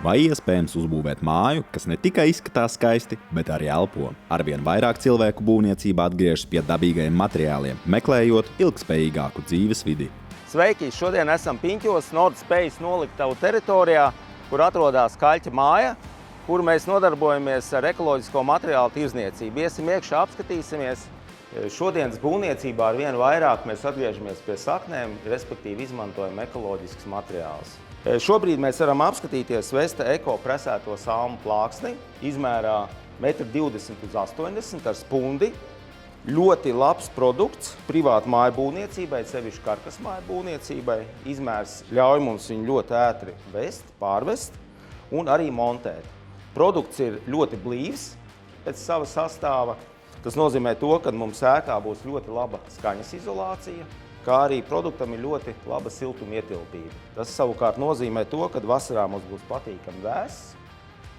Vai iespējams uzbūvēt māju, kas ne tikai izskatās skaisti, bet arī elpo? Arvien vairāk cilvēku būvniecībā atgriežas pie dabīgajiem materiāliem, meklējot ilgspējīgāku dzīves vidi. Sveiki! Šodien esam Piņķos Nord Space noliktavu teritorijā, kur atrodas kaļķa māja, kur mēs nodarbojamies ar ekoloģisko materiālu tirdzniecību. Iesim iekšā, apskatīsimies. Šodienas būvniecībā arvien vairāk mēs atgriežamies pie saknēm, respektīvi izmantojam ekoloģiskus materiālus. Šobrīd mēs varam apskatīties Vesta Eko presēto salmu plāksni, izmērā 1,20 m uz 80 m ar spundi. Ļoti labs produkts privātu māju būvniecībai, sevišķi karkas māju būvniecībai. Izmērs ļauj mums viņu ļoti ātri vest, pārvest un arī montēt. Produkts ir ļoti blīvs pēc sava sastāva. Tas nozīmē to, ka mums ēkā būs ļoti laba skaņas izolācija, kā arī produktam ir ļoti laba siltuma ietilpība. Tas savukārt nozīmē to, ka vasarā mums būs patīkami vēss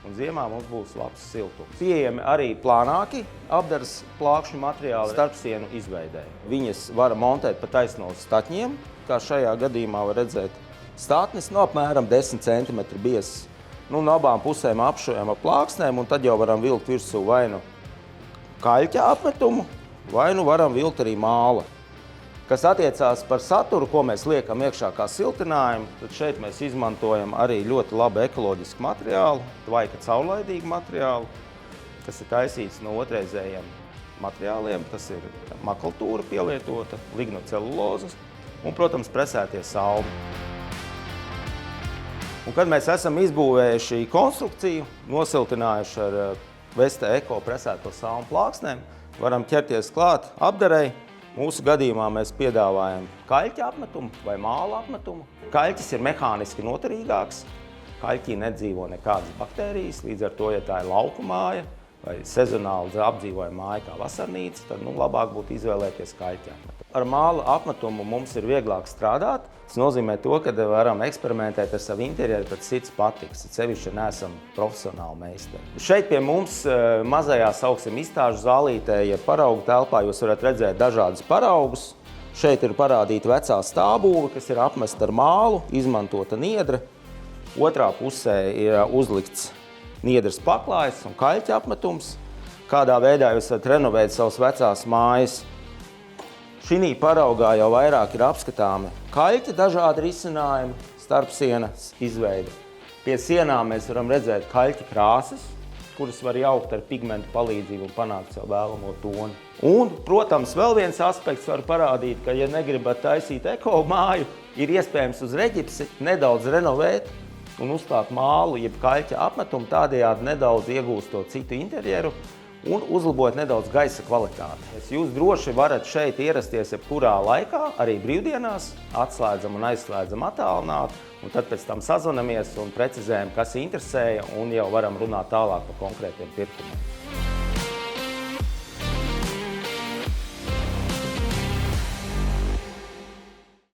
un ziemā mums būs labs siltums. Pieejami arī plānāki apdares plākšņu materiāli starpsienu izveidē. Viņas var montēt pa taisno uz staķņiem, kā šajā gadījumā var redzēt stātnes no apmēram 10 cm biezs. No abām pusēm apšojam ar plāksnēm un tad jau varam vilkt virsū vai nu kaļķa apmetumu, vai nu varam vilkt arī māla. Kas attiecās par saturu, ko mēs liekam iekšā kā siltinājumu, tad šeit mēs izmantojam arī ļoti labu ekoloģisku materiālu, tvaika caurlaidīgu materiālu, kas ir taisīts no otrreizējiem materiāliem. Tas ir makultūra pielietota, lignocelulozes un, protams, presētie salmi. Un, kad mēs esam izbūvējuši konstrukciju, nosiltinājuši ar Vesta Eko presēto salmu plāksnēm, varam ķerties klāt apdarei. Mūsu gadījumā mēs piedāvājam kaļķa apmetumu vai māla apmetumu. Kaļķis ir mehāniski noturīgāks. Kaļķī nedzīvo nekādas baktērijas, līdz ar to, ja tā ir lauku māja vai sezonāli apdzīvojama māja kā vasarnīca, tad labāk būtu izvēlēties kaļķa apmetumu. Ar māla apmetumu mums ir vieglāk strādāt. Tas nozīmē to, ka varam eksperimentēt ar savu interjeru pēc sirds patiks, sevišķi, ja neesam profesionāli meistari. Šeit pie mums mazajā, sauksim, izstāžu zālītē, ja paraugu telpā, jūs varat redzēt dažādas paraugus. Šeit ir parādīta vecā stāvbūve, kas ir apmesta ar mālu, izmantota niedra. Otrā pusē ir uzlikts niedras paklājs un kaļķa apmetums. Kādā veidā jūs varat renovēt savas vecās mājas. Šī paraugā jau vairāk ir apskatāmi kaļķa dažādi risinājumi, starpsienas izveide. Pie sienām mēs varam redzēt kaļķa krāsas, kuras var jaukt ar pigmentu palīdzību un panākt savu vēlamo toni. Un, protams, vēl viens aspekts var parādīt, ka, ja negribat taisīt eko māju, ir iespējams uz reģipsi nedaudz renovēt un uzklāt mālu, jeb kaļķa apmetumu, tādējādi nedaudz iegūstot citu interjeru un uzlabot nedaudz gaisa kvalitāti. Jūs droši varat šeit ierasties jebkurā laikā, arī brīvdienās, atslēdzam un aizslēdzam attālināt, un tad pēc tam sazvanamies un precizējam, kas interesēja, un jau varam runāt tālāk par konkrētiem pirkumiem.